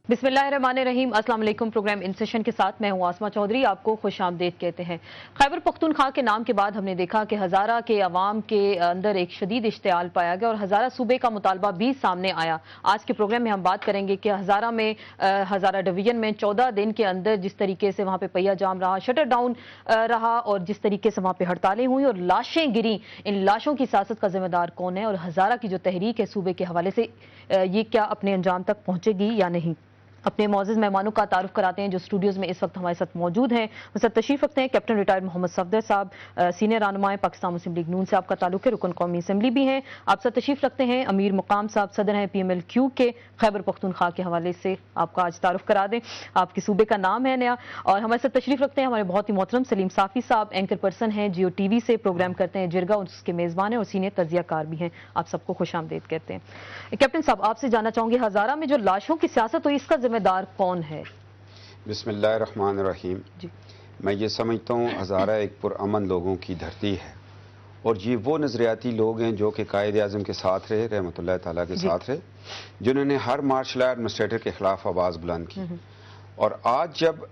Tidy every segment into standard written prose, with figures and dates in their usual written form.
बिस्मिल्लाहिर्रहमानिर्रहीम। अस्सलाम वालेकुम। प्रोग्राम इन सेशन के साथ मैं हूं आसमा चौधरी। आपको खुश आमदेद कहते हैं। खैबर पख्तूनख्वा के नाम के बाद हमने देखा कि हज़ारा के अवाम के अंदर एक शदीद इश्तियाल पाया गया और हज़ारा सूबे का मुतालबा भी सामने आया। आज के प्रोग्राम में हम बात करेंगे कि हज़ारा में हज़ारा डिवीजन में 14 दिन के अंदर जिस तरीके से वहाँ पे पहिया जाम रहा, शटर डाउन रहा और जिस तरीके से वहाँ पे हड़तालें हुई और लाशें गिरी, इन लाशों की सियासत का जिम्मेदार कौन है और हज़ारा की जो तहरीक है सूबे के हवाले से ये क्या अपने अंजाम तक पहुँचेगी या नहीं। अपने मौजूद मेहमानों का तारुफ कराते हैं जो स्टूडियोज़ में इस वक्त हमारे साथ मौजूद हैं। उस साथ तशरीफ रखते हैं कैप्टन रिटायर्ड मोहम्मद सफदर साहब, सीनियर रहनुमा पाकिस्तान मुस्लिम लीग नून से आपका ताल्लुक है, रुकन कौमी असम्बली भी हैं। आप साथ तशरीफ रखते हैं अमीर मुकाम साहब, सदर हैं PMLQ के। खैबर पख्तूनख्वा के हवाले से आपका आज तारुफ करा दें, आपके सूबे का नाम है नया। और हमारे साथ तशरीफ रखते हैं हमारे बहुत ही मोहतरम सलीम साफ़ी साहब, एंकर पर्सन हैं जियो TV से, प्रोग्राम करते हैं जिरगा, उसके मेज़बान हैं और सीनियर तजियाकार भी हैं। आप सबको खुश आमदेद कहते हैं। कैप्टन साहब, आपसे जानना चाहूँगी हज़ारा में जो लाशों की सियासत हुई इसका जिम्मेदार कौन है? बिस्मिल्लाहिर्रहमानिर्रहीम। मैं ये समझता हूँ हज़ारा एक पुरअमन लोगों की धरती है और ये वो नज़रियाती लोग हैं जो कि कायद आज़म के साथ रहे, रहमतुल्लाह ताला के साथ रहे, जिन्होंने हर मार्शल आर्ट एडमिनिस्ट्रेटर के खिलाफ आवाज़ बुलंद की। और आज जब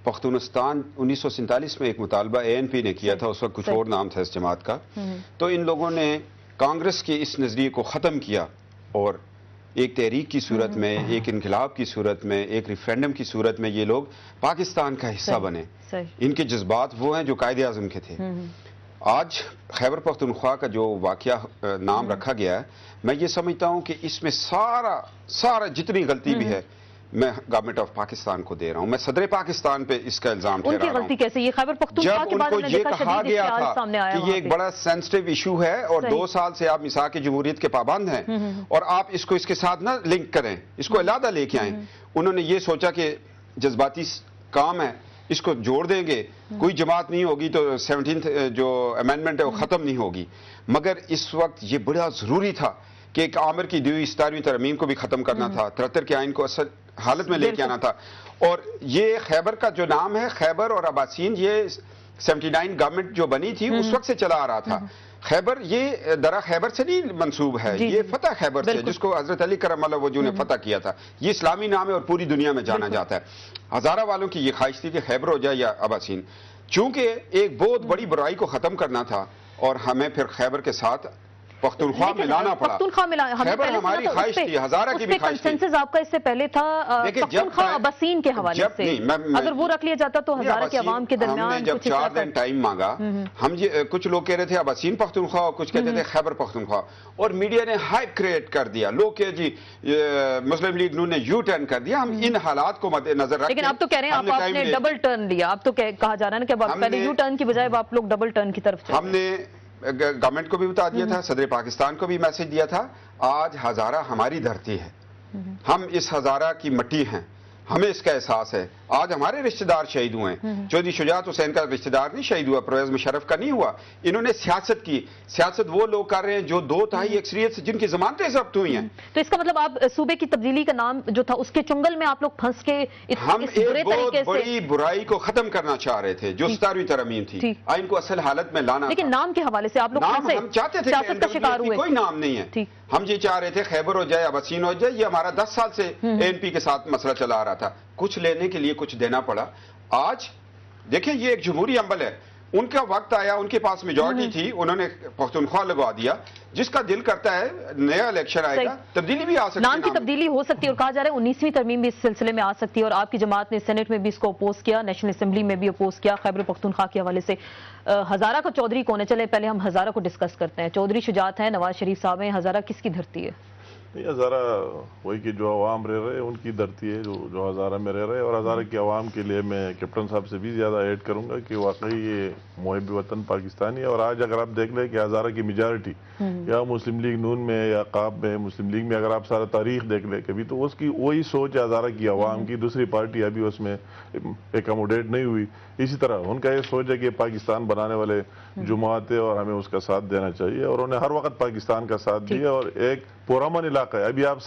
पख्तूनिस्तान 1947 में एक मुतालबा ANP ने किया था, उस वक्त कुछ और नाम था इस जमात का, तो इन लोगों ने कांग्रेस के इस नज़रिए को ख़त्म किया और एक तहरीक की सूरत में, एक इनकलाब की सूरत में, एक रिफरेंडम की सूरत में ये लोग पाकिस्तान का हिस्सा बने। इनके जज्बात वो हैं जो कायदे आज़म के थे। आज खैबर पख्तूनख्वा का जो वाकया नाम रखा गया है, मैं ये समझता हूँ कि इसमें सारा जितनी गलती भी है मैं गवर्नमेंट ऑफ पाकिस्तान को दे रहा हूं। मैं सदर पाकिस्तान पे इसका इल्जाम ठहरा रहा हूं। गलती कैसे? ये खैबर पख्तूनख्वा के बाद ये कहा गया था कि ये एक बड़ा सेंसिटिव इशू है और 2 साल से आप मिसाक की जमहूरियत के पाबंद हैं और आप इसको इसके साथ ना लिंक करें, इसको अलहदा लेके आए। उन्होंने ये सोचा कि जज्बाती काम है, इसको जोड़ देंगे, कोई जमात नहीं होगी तो 17th जो अमेंडमेंट है वो खत्म नहीं होगी। मगर इस वक्त ये बड़ा जरूरी था कि एक आमिर की दी हुई 17वीं तरमीम को भी खत्म करना था, 73 के आइन को असल हालत में लेके आना था। और ये खैबर का जो नाम है, खैबर और अब्बासीन, ये 79 गवर्नमेंट जो बनी थी उस वक्त से चला आ रहा था। खैबर ये दरा खैबर से नहीं मंसूब है, ये फतह खैबर से, जिसको हजरत अली करमल्लाहु वजहू ने फतह किया था। ये इस्लामी नाम है और पूरी दुनिया में जाना जाता है। हज़ारा वालों की ये ख्वाहिश थी कि खैबर हो जाए या अब्बासीन, चूंकि एक बहुत बड़ी बुराई को खत्म करना था और हमें फिर खैबर के साथ पख्तूनख्वा मिलाना पड़ा। खैबर हमारी ख्वाहिश थी, हज़ारा की भी ख्वाहिश थी। आपका इससे पहले था पख्तूनख्वा अब्बासीन के हवाले से, अगर वो रख लिया जाता तो हज़ारा के अवाम के दरमियान हमने जब 4 दिन टाइम मांगा, हम कुछ लोग कह रहे थे अब्बासीन पख्तूनख्वा और कुछ कहते थे खैबर पख्तूनख्वा, और मीडिया ने हाइप क्रिएट कर दिया। लोग कहे जी मुस्लिम लीग नून ने यू टर्न कर दिया। हम इन हालात को मद्देनजर रख, लेकिन आप तो कह रहे हैं आपने डबल टर्न लिया। आप तो कहा जा रहा है ना कि पहले यू टर्न की बजाय आप लोग डबल टर्न की तरफ। हमने गवर्नमेंट को भी बता दिया था, सदर पाकिस्तान को भी मैसेज दिया था, आज हज़ारा हमारी धरती है, हम इस हज़ारा की मिट्टी हैं, हमें इसका एहसास है। आज हमारे रिश्तेदार शहीद हुए हैं। चौधरी शुजात हुसैन का रिश्तेदार नहीं शहीद हुआ, परवेज मुशर्रफ का नहीं हुआ। इन्होंने सियासत की। सियासत वो लोग कर रहे हैं जो 2/3 अक्सरियत से जिनकी जमानतें जब्त हुई हैं। तो इसका मतलब आप सूबे की तब्दीली का नाम जो था उसके चुंगल में आप लोग फंस के हम एक बहुत बड़ी बुराई को खत्म करना चाह रहे थे जो 17वीं तरमीम थी, आइन को असल हालत में लाना। लेकिन नाम के हवाले से आप लोग हम चाहते थे, कोई नाम नहीं है। हम ये चाह रहे थे खैबर हो जाए, अब्बासीन हो जाए। ये हमारा 10 साल से ANP के साथ मसला चला आ रहा था। कुछ लेने के लिए कुछ देना पड़ा। आज देखिए ये एक जमहूरी अमल है, उनका वक्त आया, उनके पास मेजॉरिटी थी, उन्होंने पख्तूनख्वा लगवा दिया। जिसका दिल करता है नया इलेक्शन आएगा, तब्दीली भी आ सकती है, नाम की तब्दीली हो सकती है। और कहा जा रहा है 19वीं तरमीम भी इस सिलसिले में आ सकती है और आपकी जमात ने सेनेट में भी इसको अपोज किया, नेशनल असेंबली में भी अपोज किया। खैबर पख्तूनख्वा के हवाले से हज़ारा का चौधरी कौन है? चले पहले हम हज़ारा को डिस्कस करते हैं। चौधरी शुजात है, नवाज शरीफ साहब हैं, हज़ारा किसकी धरती है? हज़ारा वही कि जो अवाम रह रहे उनकी धरती है, जो हज़ारा में रह रहे। और हज़ारा की अवाम के लिए मैं कैप्टन साहब से भी ज़्यादा ऐड करूंगा कि वाकई ये मुहिब वतन पाकिस्तानी है। और आज अगर आप देख लें कि हज़ारा की मेजॉरिटी या मुस्लिम लीग नून में या काब में, मुस्लिम लीग में अगर आप सारा तारीख देख लें कभी, तो उसकी वही सोच है हज़ारा की अवाम की। दूसरी पार्टी अभी उसमें एकोमोडेट नहीं हुई। इसी तरह उनका ये सोच है कि पाकिस्तान बनाने वाले जमात है और हमें उसका साथ देना चाहिए, और उन्हें हर वक्त पाकिस्तान का साथ दिया और एक पुरअमन علاقہ ہے. ابھی آپ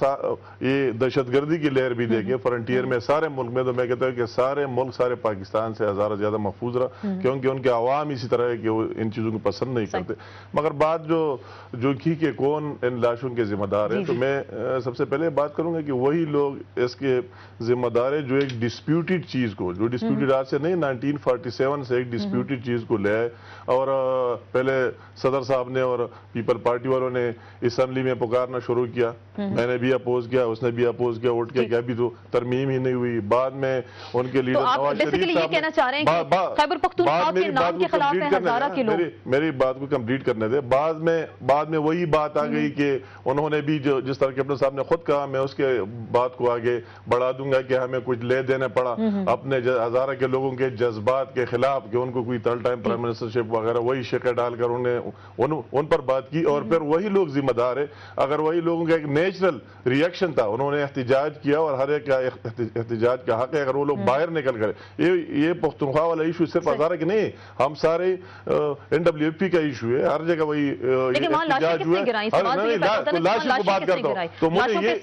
یہ دہشت گردی کی لہر بھی دیکھیں فرنٹیئر میں سارے ملک میں, تو میں کہتا ہوں کہ سارے ملک سارے پاکستان سے ہزارہ زیادہ محفوظ رہا, کیونکہ ان کے عوام اسی طرح ہے کہ وہ ان چیزوں کو پسند نہیں کرتے. مگر بات جو کی کہ کون ان لاشوں کے ذمہ دار ہے, تو میں سب سے پہلے بات کروں گا کہ وہی لوگ اس کے ذمہ دار ہے جو ایک ڈسپیوٹیڈ چیز کو, جو ڈسپیوٹیڈ آج سے نہیں 1947 سے ایک ڈسپیوٹیڈ چیز کو لے آئے, اور پہلے صدر صاحب نے اور پیپل پارٹی والوں نے اسمبلی میں پکارنا شروع کیا, میں نے بھی اپوز کیا, اس نے بھی اپوز کیا, ووٹ کیا کہ ابھی تو ترمیم ہی نہیں ہوئی. بعد میں ان کے لیڈر نواز شریف یہ کہنا چاہ رہے ہیں کہ خیبر پختونخوا کے نام کے خلاف ہے ہزارہ کے لوگ. میری بات کو کمپلیٹ کرنے دے. بعد میں وہی بات آ گئی کہ انہوں نے بھی جس طرح کیپٹن صاحب نے خود کہا میں اس کے بات کو آگے بڑھا دوں گا کہ ہمیں کچھ لے دینا پڑا اپنے ہزارہ کے لوگوں کے جذبات کے خلاف کہ ان کو کوئی تھرڈ ٹائم پرائم منسٹرشپ وغیرہ وہی شکر ڈال کر ان پر بات کی, اور پھر وہی لوگ ذمہ دار ہے. اگر وہی لوگوں کا ایک نیچرل ریئیکشن تھا, انہوں نے احتجاج کیا اور ہر ایک کا احتجاج کا حق ہے, اگر وہ لوگ باہر نکل کر یہ پختونخوا والا ایشو صرف ہزارہ کی نہیں, ہم سارے NWFP کا ایشو ہے, ہر جگہ وہی احتجاج ہوا ہے. لاشوں کو بات کرتا ہوں تو مجھے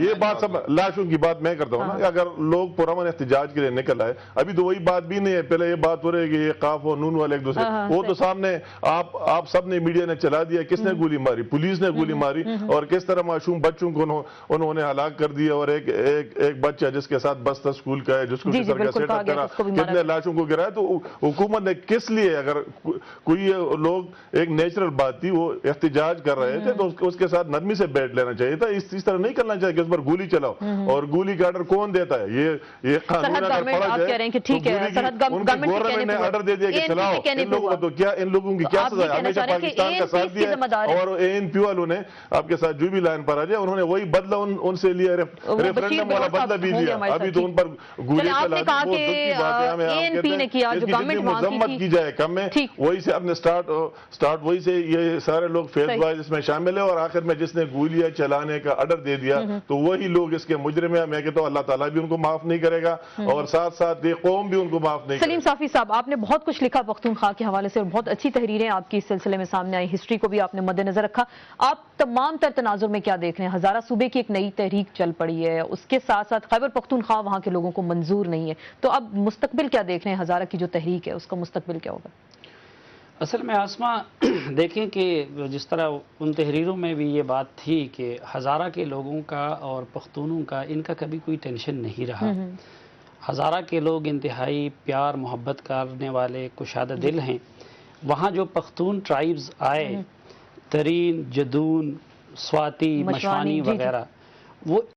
یہ بات سب لاشوں کی بات میں کرتا ہوں نا, اگر لوگ پرامن احتجاج کے لیے نکل آئے, ابھی تو وہی بات بھی نہیں ہے. پہلے یہ بات ہو رہی ہے کہ یہ قاف و نون والے ایک دوسرے, وہ تو سامنے آپ سب نے میڈیا نے چلا دیا, کس نے گولی ماری, پولیس نے گولی ماری, اور کس طرح معصوم بچوں کو انہوں نے ہلاک کر دیا, اور ایک بچہ جس کے ساتھ بستہ اسکول کا ہے جس کو کس طرح سیٹ اپ کرا, کتنے لاشوں کو گرایا. تو حکومت نے کس لیے, اگر کوئی لوگ ایک نیچرل بات تھی وہ احتجاج کر رہے تھے تو اس کے ساتھ نرمی سے بیٹھ لینا چاہیے تھا, اس طرح نہیں کرنا چاہیے کہ اس پر گولی چلاؤ. اور گولی کا آرڈر کون دیتا ہے؟ یہ قانون اگر پڑھا جائے تو گورنمنٹ نے آرڈر دے دیا کہ چلاؤ. ان لوگوں کو تو کیا, ان لوگوں کی کیا سزا ہے؟ ہمیشہ پاکستان کا ساتھ دیا, اور ANP والوں نے آپ کے ساتھ جو بھی لائن پر آ جائے انہوں نے وہی بدلہ ان سے لیا, ریفرنڈم والا بدلہ بھی لیا. ابھی تو ان پر گولی چلا دی. مذمت کی جائے کم میں, وہی سے اپنے سٹارٹ وہی سے یہ سارے لوگ فیس وائز اس میں شامل ہے, اور آخر میں جس نے گولیاں چلانے کا آرڈر دے دیا تو وہی لوگ اس کے مجرم ہیں. میں کہتا ہوں اللہ تعالیٰ بھی ان کو معاف نہیں کرے گا, اور ساتھ ساتھ یہ قوم بھی ان کو معاف نہیں کرے گا. سلیم صافی صاحب, آپ نے بہت کچھ لکھا پختونخوا کے حوالے سے, اور بہت اچھی تحریریں آپ کی اس سلسلے میں سامنے آئی, ہسٹری کو بھی آپ نے مد نظر رکھا. آپ تمام تر تناظر میں کیا دیکھ رہے ہیں؟ ہزارہ صوبے کی ایک نئی تحریک چل پڑی ہے, اس کے ساتھ ساتھ خیبر پختونخوا وہاں کے لوگوں کو منظور نہیں ہے, تو اب مستقبل کیا دیکھ رہے ہیں؟ ہزارہ کی جو تحریک ہے اس کا مستقبل کیا ہوگا؟ اصل میں آسما دیکھیں کہ جس طرح ان تحریروں میں بھی یہ بات تھی کہ ہزارہ کے لوگوں کا اور پختونوں کا ان کا کبھی کوئی ٹینشن نہیں رہا. ہزارہ کے لوگ انتہائی پیار محبت کرنے والے کشادہ دل ہیں. وہاں جو پختون ٹرائبز آئے, ترین, جدون, سواتی, مشوانی وغیرہ, وہ